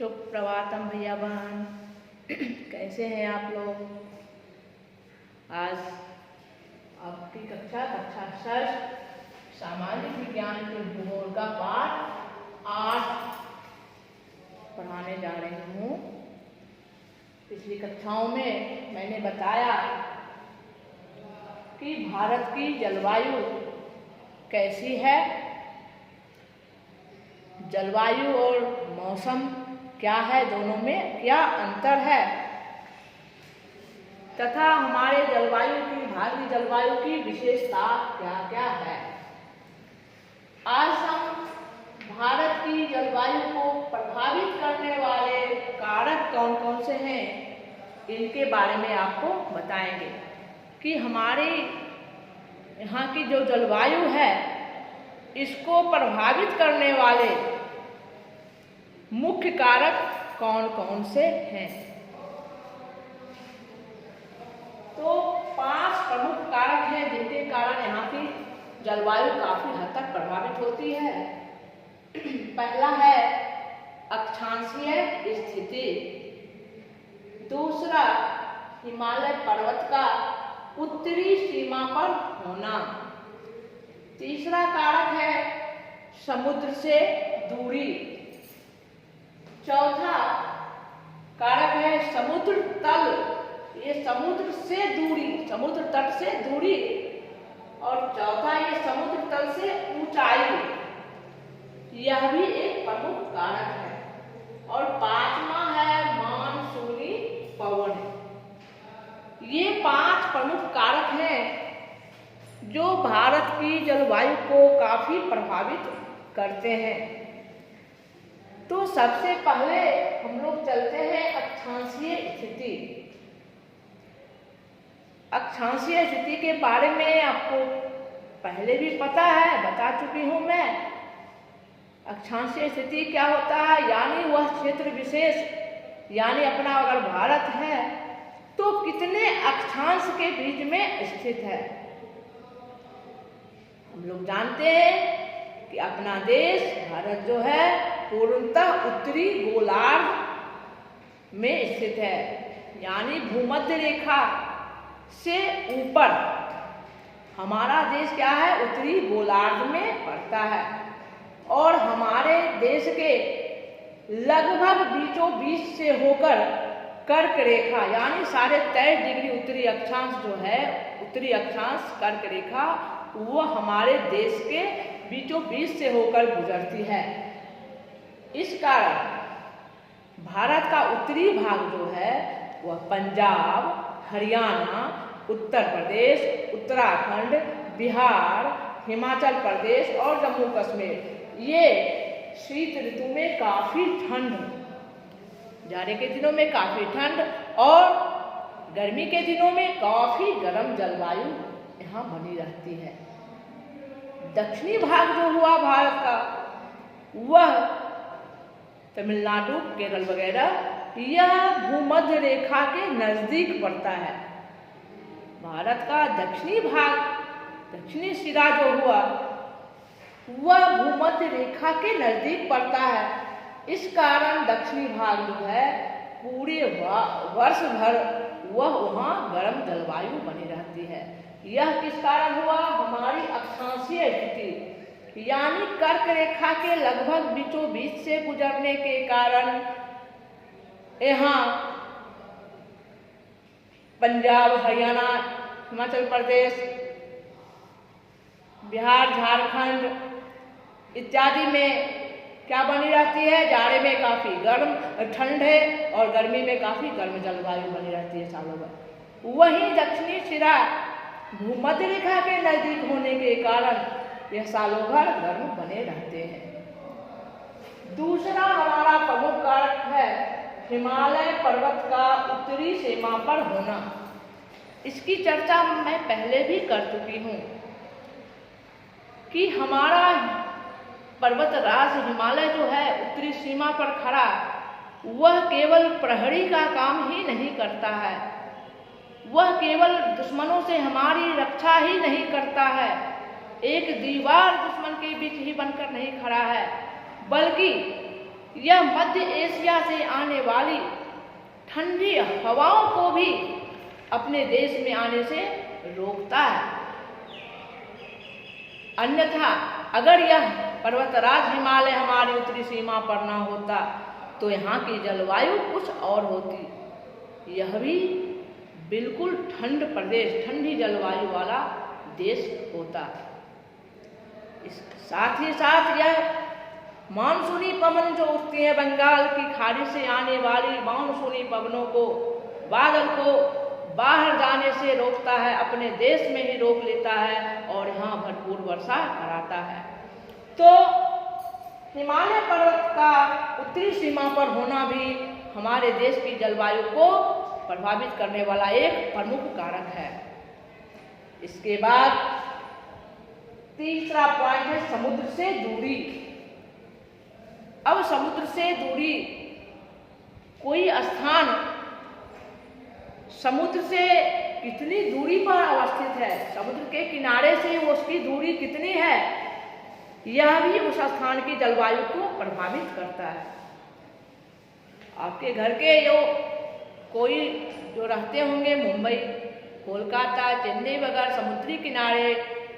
शुभ प्रभातम भैया बहन। कैसे हैं आप लोग। आज आपकी कक्षा षष्ठ सामाजिक विज्ञान के भूगोल का पाठ 8 पढ़ाने जा रही हूँ। पिछली कक्षाओं में मैंने बताया कि भारत की जलवायु कैसी है, जलवायु और मौसम क्या है, दोनों में क्या अंतर है, तथा हमारे भारतीय जलवायु की विशेषता क्या क्या है। आज हम भारत की जलवायु को प्रभावित करने वाले कारक कौन कौन से हैं, इनके बारे में आपको बताएंगे कि हमारे यहाँ की जो जलवायु है इसको प्रभावित करने वाले मुख्य कारक कौन कौन से हैं। तो 5 प्रमुख कारक हैं जिनके कारण यहाँ की जलवायु काफी हद तक प्रभावित होती है। पहला है अक्षांशीय स्थिति, दूसरा हिमालय पर्वत का उत्तरी सीमा पर होना, तीसरा कारक है समुद्र से दूरी, चौथा कारक है समुद्र तल, ये समुद्र से दूरी, समुद्र तट से दूरी, और चौथा ये समुद्र तल से ऊंचाई, यह भी एक प्रमुख कारक है। और 5वां है मानसूनी पवन। ये 5 प्रमुख कारक हैं जो भारत की जलवायु को काफी प्रभावित करते हैं। तो सबसे पहले हम लोग चलते हैं अक्षांशीय स्थिति। अक्षांशीय स्थिति के बारे में आपको पहले भी पता है, बता चुकी हूं मैं। अक्षांशीय स्थिति क्या होता है, यानी वह क्षेत्र विशेष, यानी अपना अगर भारत है तो कितने अक्षांश के बीच में स्थित है। हम लोग जानते हैं कि अपना देश भारत जो है पूर्णतः उत्तरी गोलार्ध में स्थित है, यानी भूमध्य रेखा से ऊपर हमारा देश क्या है, उत्तरी गोलार्ध में पड़ता है। और हमारे देश के लगभग बीचों बीच से होकर कर्क रेखा, यानी 23.5 डिग्री उत्तरी अक्षांश जो है, उत्तरी अक्षांश कर्क रेखा, वह हमारे देश के बीचों बीच से होकर गुजरती है। इस कारण भारत का उत्तरी भाग जो है वह पंजाब, हरियाणा, उत्तर प्रदेश, उत्तराखंड, बिहार, हिमाचल प्रदेश और जम्मू कश्मीर, ये शीत ऋतु में काफी ठंड, जाड़े के दिनों में काफी ठंड और गर्मी के दिनों में काफी गर्म जलवायु यहाँ बनी रहती है। दक्षिणी भाग जो हुआ भारत का, वह तमिलनाडु, केरल वगैरह, यह भूमध्य रेखा के नजदीक पड़ता है। भारत का दक्षिणी भाग, दक्षिणी सिरा जो हुआ, वह भूमध्य रेखा के नजदीक पड़ता है। इस कारण दक्षिणी भाग जो है पूरे वर्ष भर वह वहाँ गर्म जलवायु बनी रहती है। यह किस कारण हुआ, हमारी अक्षांशीय स्थिति, यानी कर्क रेखा के लगभग बीचों बीच से गुजरने के कारण यहाँ पंजाब, हरियाणा, हिमाचल प्रदेश, बिहार, झारखंड इत्यादि में क्या बनी रहती है, जाड़े में काफी गर्म ठंड है और गर्मी में काफी गर्म जलवायु बनी रहती है सालों भर। वहीं दक्षिणी सिरा भूमध्य रेखा के नजदीक होने के कारण यह सालों भर गर्म बने रहते हैं। दूसरा हमारा प्रमुख कारक है हिमालय पर्वत का उत्तरी सीमा पर होना। इसकी चर्चा मैं पहले भी कर चुकी हूँ कि हमारा पर्वत राज हिमालय जो है उत्तरी सीमा पर खड़ा, वह केवल प्रहरी का काम ही नहीं करता है, वह केवल दुश्मनों से हमारी रक्षा ही नहीं करता है, एक दीवार दुश्मन के बीच ही बनकर नहीं खड़ा है, बल्कि यह मध्य एशिया से आने वाली ठंडी हवाओं को भी अपने देश में आने से रोकता है। अन्यथा अगर यह पर्वतराज हिमालय हमारी उत्तरी सीमा पर ना होता तो यहाँ की जलवायु कुछ और होती। यह भी बिल्कुल ठंड प्रदेश, ठंडी जलवायु वाला देश होता। इस साथ ही साथ यह मानसूनी पवन जो उठती है बंगाल की खाड़ी से आने वाली मानसूनी पवनों को, बादल को बाहर जाने से रोकता है, अपने देश में ही रोक लेता है और यहाँ भरपूर वर्षा कराता है। तो हिमालय पर्वत का उत्तरी सीमा पर होना भी हमारे देश की जलवायु को प्रभावित करने वाला एक प्रमुख कारक है। इसके बाद तीसरा पॉइंट है समुद्र से दूरी। अब समुद्र से दूरी, कोई स्थान समुद्र से कितनी दूरी पर अवस्थित है, समुद्र के किनारे से उसकी दूरी कितनी है, यह भी उस स्थान की जलवायु को प्रभावित करता है। आपके घर के कोई जो रहते होंगे मुंबई, कोलकाता, चेन्नई वगैरह समुद्री किनारे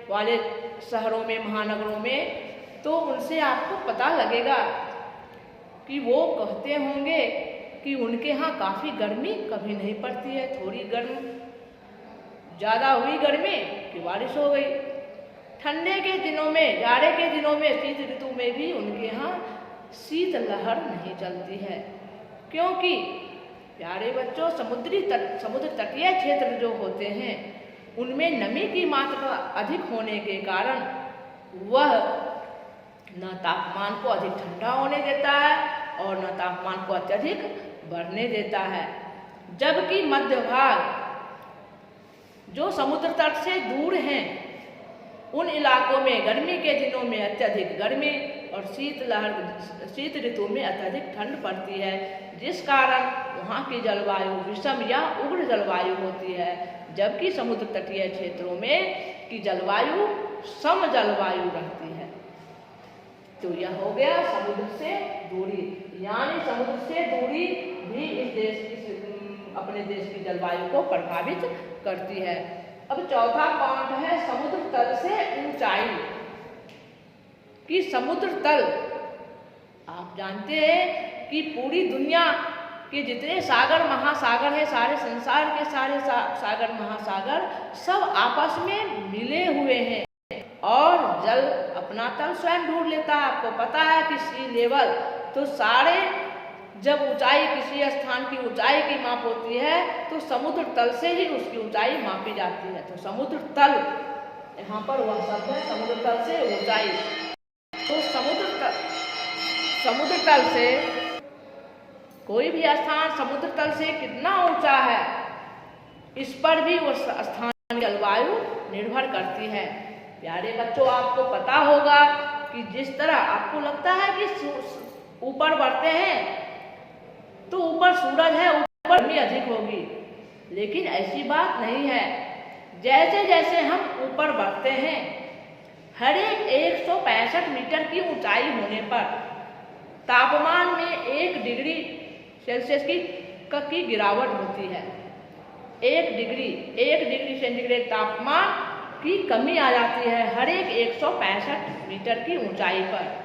वाले शहरों में, महानगरों में, तो उनसे आपको पता लगेगा कि वो कहते होंगे कि उनके यहाँ काफ़ी गर्मी कभी नहीं पड़ती है। थोड़ी गर्म ज़्यादा हुई गर्मी कि बारिश हो गई। ठंडे के दिनों में, जाड़े के दिनों में, शीत ऋतु में भी उनके यहाँ शीत लहर नहीं चलती है, क्योंकि प्यारे बच्चों समुद्र तटीय क्षेत्र जो होते हैं उनमें नमी की मात्रा अधिक होने के कारण वह न तापमान को अधिक ठंडा होने देता है और न तापमान को अत्यधिक बढ़ने देता है। जबकि मध्य भाग जो समुद्र तट से दूर हैं उन इलाकों में गर्मी के दिनों में अत्यधिक गर्मी और शीत ऋतु में अत्यधिक ठंड पड़ती है, जिस कारण वहाँ की जलवायु विषम या उग्र जलवायु होती है। जबकि समुद्र तटीय क्षेत्रों में की जलवायु सम जलवायु रहती है। तो यह हो गया समुद्र से दूरी, यानी समुद्र से दूरी भी अपने देश की जलवायु को प्रभावित करती है। अब चौथा पॉइंट है समुद्र तल से ऊंचाई। कि समुद्र तल, आप जानते हैं कि पूरी दुनिया के जितने सागर महासागर हैं, सारे संसार के सारे सागर महासागर सब आपस में मिले हुए हैं और जल अपना तल स्वयं ढूंढ लेता है। आपको पता है कि सी लेवल, तो सारे जब ऊंचाई, किसी स्थान की ऊंचाई की माप होती है तो समुद्र तल से ही उसकी ऊंचाई मापी जाती है। तो समुद्र तल, यहाँ पर वह शब्द है समुद्र तल से ऊंचाई। तो समुद्र तल से कोई भी स्थान समुद्र तल से कितना ऊंचा है, इस पर भी उस स्थान की जलवायु निर्भर करती है। प्यारे बच्चों, आपको पता होगा कि जिस तरह आपको लगता है कि ऊपर बढ़ते हैं तो ऊपर सूरज है, ऊपर गर्मी अधिक होगी, लेकिन ऐसी बात नहीं है। जैसे जैसे हम ऊपर बढ़ते हैं, हर एक 165 मीटर की ऊंचाई होने पर तापमान में 1 डिग्री सेल्सियस की गिरावट होती है। 1 डिग्री सेंटीग्रेड तापमान की कमी आ जाती है हर एक 165 मीटर की ऊंचाई पर।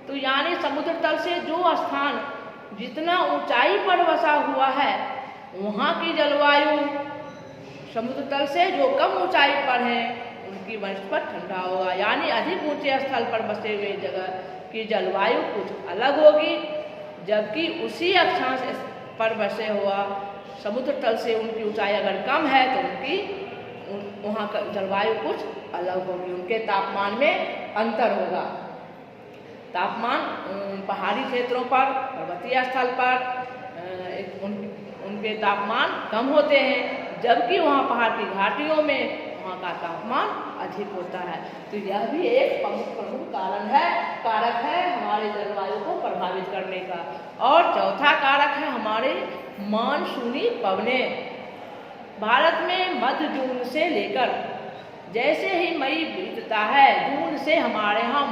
तो यानी समुद्र तल से जो स्थान जितना ऊंचाई पर बसा हुआ है, वहाँ की जलवायु समुद्र तल से जो कम ऊंचाई पर है उनकी वनस्पत ठंडा होगा। यानी अधिक ऊंचे स्थल पर बसे हुए जगह की जलवायु कुछ अलग होगी, जबकि उसी अक्षांश पर बसे हुआ समुद्र तल से उनकी ऊंचाई अगर कम है तो उनकी वहाँ का जलवायु कुछ अलग होगी, उनके तापमान में अंतर होगा। तापमान पहाड़ी क्षेत्रों पर, पर्वतीय स्थल पर उनके तापमान कम होते हैं, जबकि वहाँ पहाड़ की घाटियों में वहाँ का तापमान अधिक होता है। तो यह भी एक प्रमुख कारक है हमारे जलवायु को प्रभावित करने का। और चौथा कारक है हमारे मानसूनी पवनें। भारत में मध्य जून से लेकर जैसे ही मई बीतता है, जून से हमारे यहाँ